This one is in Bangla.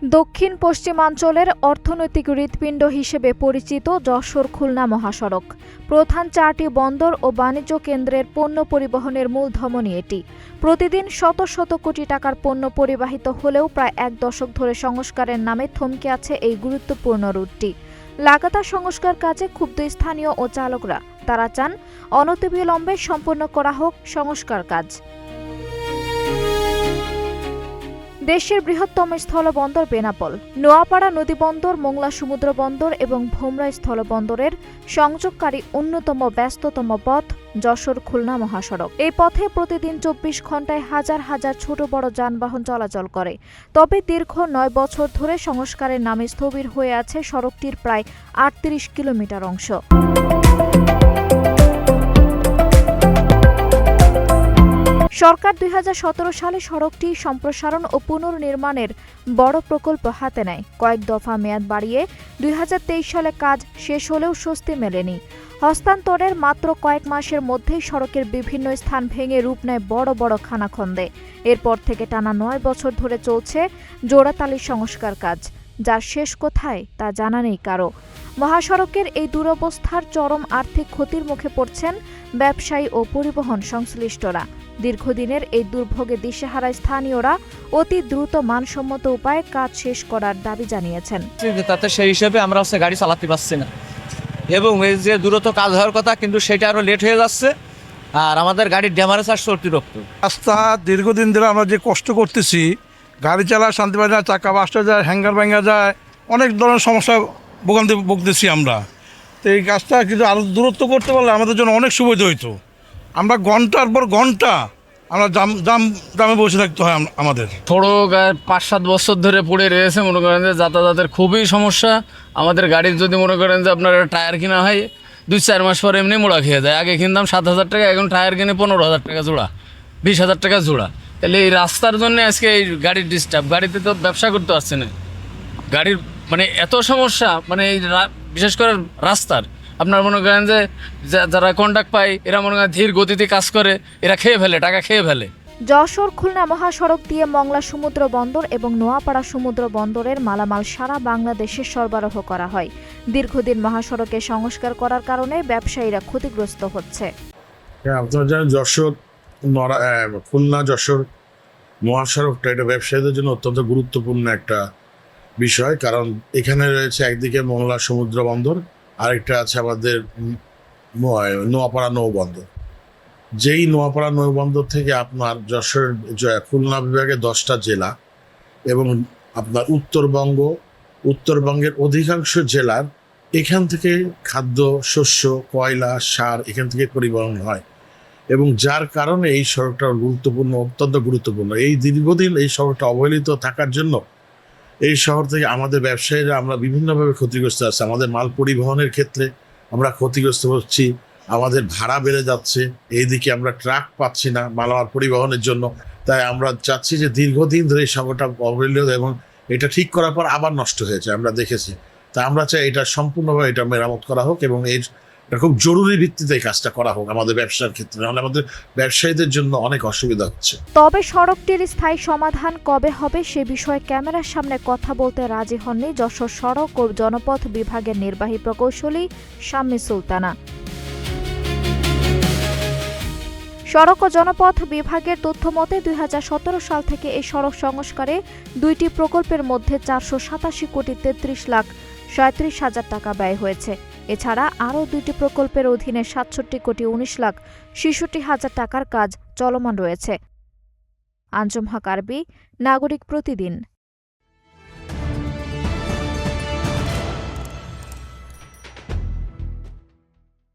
দক্ষিণ পশ্চিমাঞ্চলের অর্থনৈতিক হৃৎপিণ্ড হিসেবে পরিচিত যশোর-খুলনা মহাসড়ক। প্রধান 4টি বন্দর ও বাণিজ্য কেন্দ্রের পণ্য পরিবহনের মূল ধমনী এটি। প্রতিদিন শত শত কোটি টাকার পণ্য পরিবাহিত হলেও প্রায় এক দশক ধরে সংস্কারের নামে থমকে আছে এই গুরুত্বপূর্ণ রুটটি। লাগাতার সংস্কার কাজে ক্ষুব্ধ স্থানীয় ও চালকরা। তারা চান অনতিবিলম্বে সম্পন্ন করা হোক সংস্কার কাজ। দেশের বৃহত্তম স্থলবন্দর বেনাপোল, নোয়াপাড়া নদীবন্দর, মোংলা সমুদ্র বন্দর এবং ভোমরা স্থলবন্দরের সংযোগকারী অন্যতম ব্যস্ততম পথ যশোর-খুলনা মহাসড়ক। এই পথে প্রতিদিন 24 ঘণ্টায় হাজার হাজার ছোট বড় যানবাহন চলাচল করে। তবে দীর্ঘ 9 বছর ধরে সংস্কারের নামে স্থবির হয়ে আছে সড়কটির প্রায় 38 কিলোমিটার অংশ। সরকার 2017 সালে সড়কটি সম্প্রসারণ ও পুনর্নির্মাণের বড় প্রকল্প হাতে নেয়। কয়েক দফা মেয়াদ বাড়িয়ে 2023 সালে কাজ শেষ হলেও স্বস্তি মেলেনি। হস্তান্তরের মাত্র কয়েক মাসের মধ্যেই সড়কের বিভিন্ন স্থান ভেঙে রূপ নেয় বড় বড় খানাখন্দে। এরপর থেকে টানা 9 বছর ধরে চলছে জোড়াতালি সংস্কার কাজ, যার শেষ কোথায় তা জানা নেই কারো। মহাসড়কের এই দুরবস্থার চরম আর্থিক ক্ষতির মুখে পড়ছেন ব্যবসায়ী ও পরিবহন সংশ্লিষ্টরা। দীর্ঘদিনের এই দুর্ভোগে দিশেহারা স্থানীয়রা অতি দ্রুত মানসম্মত উপায়ে কাজ শেষ করার দাবি জানিয়েছেন। তাতে সেই হিসেবে আমরা গাড়ি চালাতে পারছি না, এবং এই যে দ্রুত কাজ হওয়ার কথা কিন্তু সেটা আরো লেট হয়ে যাচ্ছে, আর আমাদের গাড়ির ড্যামারেজ আসছে অতিরিক্ত। রাস্তা দীর্ঘদিন ধরে আমরা যে কষ্ট করতেছি, গাড়ি চালা শান্তি পাই না, চাকা বাসটা যায়, হ্যাঙ্গার ভেঙে যায়, অনেক ধরনের সমস্যা ভুগতেছি আমরা। তো এই কাজটা কিন্তু আরও দূরত্ব করতে পারলে আমাদের জন্য অনেক সুবিধা হইতো। আমরা ঘন্টার পর ঘন্টা আমরা দামে বসে থাকতে হয় আমাদের। সড়ক 5-7 বছর ধরে পড়ে রয়েছে, মনে করেন যে যাতায়াতের খুবই সমস্যা। আমাদের গাড়ির যদি মনে করেন যে আপনার টায়ার কিনা হয় 2-4 মাস পরে এমনি মোড়া খেয়ে যায়। আগে কিনতাম 7,000 টাকা, এখন টায়ার কিনে 15,000 টাকা জোড়া, 20,000 টাকা জোড়া। তাহলে এই রাস্তার জন্য আজকে এই গাড়ির ডিস্টার্ব, গাড়িতে তো ব্যবসা করতে পারছে না। গাড়ির এত সমস্যা, এই বিশেষ করে রাস্তার। আপনার মনে করেন যে যারা কন্ট্রাক্ট পায় এরা মনে করেন ধীর গতিতে কাজ করে, এরা খেয়ে ফেলে, টাকা খেয়ে ফেলে। যশোর-খুলনা মহাসড়ক দিয়ে মংলা সমুদ্র বন্দর এবং নোয়াপাড়া সমুদ্র বন্দরের মালামাল সারা বাংলাদেশে সরবরাহ করা হয়। দীর্ঘদিন মহাসড়কে সংস্কার করার কারণে ব্যবসায়ীরা ক্ষতিগ্রস্ত হচ্ছে। আপনারা জানেন খুলনা যশোর মহাসড়কটা এটা ব্যবসায়ীদের জন্য অত্যন্ত গুরুত্বপূর্ণ একটা বিষয়, কারণ এখানে রয়েছে একদিকে মোংলা সমুদ্র বন্দর, আরেকটা আছে আমাদের নোয়াপাড়া নৌবন্দর। যেই নোয়াপাড়া নৌবন্দর থেকে আপনার যশোর খুলনা বিভাগে 10টা জেলা এবং আপনার উত্তরবঙ্গের অধিকাংশ জেলার এখান থেকে খাদ্য, শস্য, কয়লা, সার এখান থেকে পরিবহন হয়, এবং যার কারণে এই সড়কটা গুরুত্বপূর্ণ, অত্যন্ত গুরুত্বপূর্ণ। এই দীর্ঘদিন এই সড়কটা অবহেলিত থাকার জন্য এই শহর থেকে আমাদের ব্যবসায়ীরা আমরা বিভিন্নভাবে ক্ষতিগ্রস্ত আছি। আমাদের মাল পরিবহনের ক্ষেত্রে আমরা ক্ষতিগ্রস্ত হচ্ছি, আমাদের ভাড়া বেড়ে যাচ্ছে, এইদিকে আমরা ট্রাক পাচ্ছি না মালামাল পরিবহনের জন্য। তাই আমরা চাচ্ছি যে দীর্ঘদিন ধরে এই শহরটা অবহেলিত, এবং এটা ঠিক করার পর আবার নষ্ট হয়েছে আমরা দেখেছি। তা আমরা চাই এটা সম্পূর্ণভাবে এটা মেরামত করা হোক, এবং এটা খুব জরুরি ভিত্তিতে এই কাজটা করা হোক আমাদের ব্যবসার ক্ষেত্রে, নাহলে আমাদের ব্যবসায়ীদের জন্য অনেক অসুবিধা হচ্ছে। তবে সড়কটির স্থায়ী সমাধান কবে হবে সে বিষয়ে ক্যামেরার সামনে কথা বলতে রাজি হননি যশোর সড়ক ও জনপথ বিভাগের নির্বাহী প্রকৌশলী শাম্মী সুলতানা। সড়ক ও জনপথ বিভাগের তথ্য মতে 2017 সাল থেকে এই সড়ক সংস্কারে 2টি প্রকল্পের মধ্যে 487 কোটি 33,37,000 টাকা ব্যয় হয়েছে। এছাড়া আরও 2টি প্রকল্পের অধীনে 67 কোটি 19,66,000 টাকার কাজ চলমান রয়েছে। আঞ্জুম হক আরবি, নাগরিক প্রতিদিন।